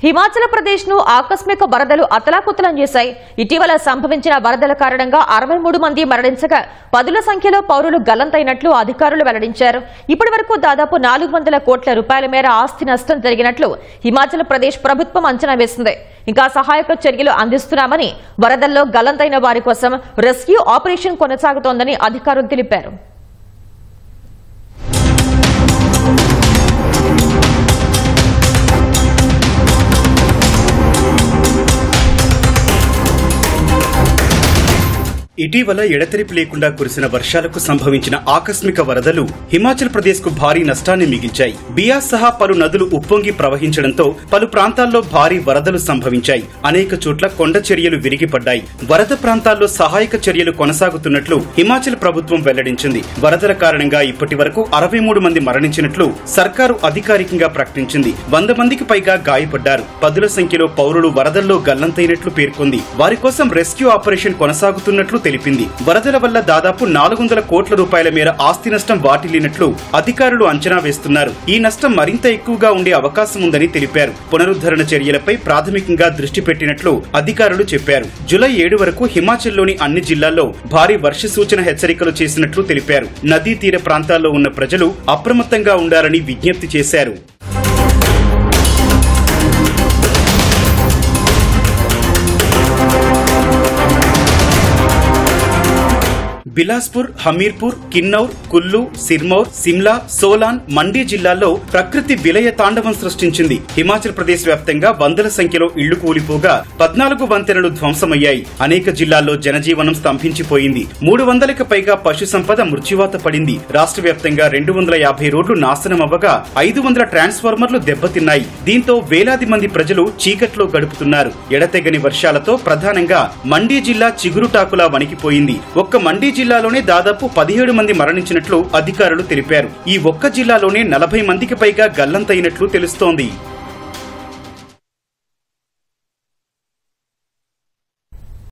హిమాచల్ ప్రదేశ్ ను ఆకస్మిక వరదలు అతలాకుతలం చేశాయి. ఇటీవల సంభవించిన వరదల కారణంగా 63 మంది మరణించగా పదుల సంఖ్యలో పౌరులు గల్లంతైనట్లు అధికారులు వెల్లడించారు. ఇప్పటి వరకు దాదాపు 400 కోట్ల రూపాయల మేర ఆస్తి నష్టం జరిగినట్లు హిమాచల్ ప్రదేశ్ ప్రభుత్వం అంచనా వేసింది. ఇంకా సహాయక చర్యలు అందిస్తున్నామని, వరదల్లో గల్లంతైన వారి కోసం రెస్క్యూ ఆపరేషన్ కొనసాగుతోందని అధికారులు తెలిపారు. ఇటీవల ఎడతెరిపి లేకుండా కురిసిన వర్షాలకు సంభవించిన ఆకస్మిక వరదలు హిమాచల్ ప్రదేశ్ కు భారీ నష్టాన్ని మిగిల్చాయి. బియాస్ సహా పలు నదులు ఉప్పొంగి ప్రవహించడంతో పలు ప్రాంతాల్లో భారీ వరదలు సంభవించాయి. అనేక చోట్ల కొండ చర్యలు విరిగిపడ్డాయి. వరద ప్రాంతాల్లో సహాయక చర్యలు కొనసాగుతున్నట్లు హిమాచల్ ప్రభుత్వం వెల్లడించింది. వరదల కారణంగా ఇప్పటి వరకు 63 మంది మరణించినట్లు సర్కారు అధికారికంగా ప్రకటించింది. 100 మందికి పైగా గాయపడ్డారు. పదుల సంఖ్యలో పౌరులు వరదల్లో గల్లంతైనట్లు పేర్కొంది. వారి కోసం రెస్క్యూ ఆపరేషన్ కొనసాగుతున్నట్లు తెలిపింది. వరదల వల్ల దాదాపు 400 కోట్ల రూపాయల మేర ఆస్తి నష్టం వాటిల్లినట్లు అధికారులు అంచనా వేస్తున్నారు. ఈ నష్టం మరింత ఎక్కువగా ఉండే అవకాశం ఉందని తెలిపారు. పునరుద్ధరణ చర్యలపై ప్రాథమికంగా దృష్టి పెట్టినట్లు అధికారులు చెప్పారు. జూలై 7 వరకు హిమాచల్లోని అన్ని జిల్లాల్లో భారీ వర్ష సూచన హెచ్చరికలు చేసినట్లు తెలిపారు. నదీ తీర ప్రాంతాల్లో ఉన్న ప్రజలు అప్రమత్తంగా ఉండాలని విజ్ఞప్తి చేశారు. బిలాస్పూర్, హమీర్పూర్, కిన్నౌర్, కుల్లు, సిర్మౌర్, సిమ్లా, సోలాన్, మండీ జిల్లాల్లో ప్రకృతి విలయ తాండవం సృష్టించింది. హిమాచల్ ప్రదేశ్ వ్యాప్తంగా వందల సంఖ్యలో ఇళ్లు కూలిపోగా 14 వంతెనలు ధ్వంసమయ్యాయి. అనేక జిల్లాల్లో జనజీవనం స్తంభించిపోయింది. 300కి పైగా పశు సంపద మృత్యువాత పడింది. రాష్ట్ర వ్యాప్తంగా 250 రోడ్లు నాశనమవ్వగా 500 ట్రాన్స్ఫార్మర్లు దెబ్బతిన్నాయి. దీంతో వేలాది మంది ప్రజలు చీకట్లో గడుపుతున్నారు. ఎడతెగని వర్షాలతో ప్రధానంగా మండీ జిల్లా చిగురుటాకులా వణికిపోయింది. ఒక్క మండీ జిల్లాలోనే దాదాపు 17 మంది మరణించినట్లు అధికారులు తెలిపారు. ఈ ఒక్క జిల్లాలోనే 40 మందికి పైగా గల్లంతైనట్లు తెలుస్తోంది.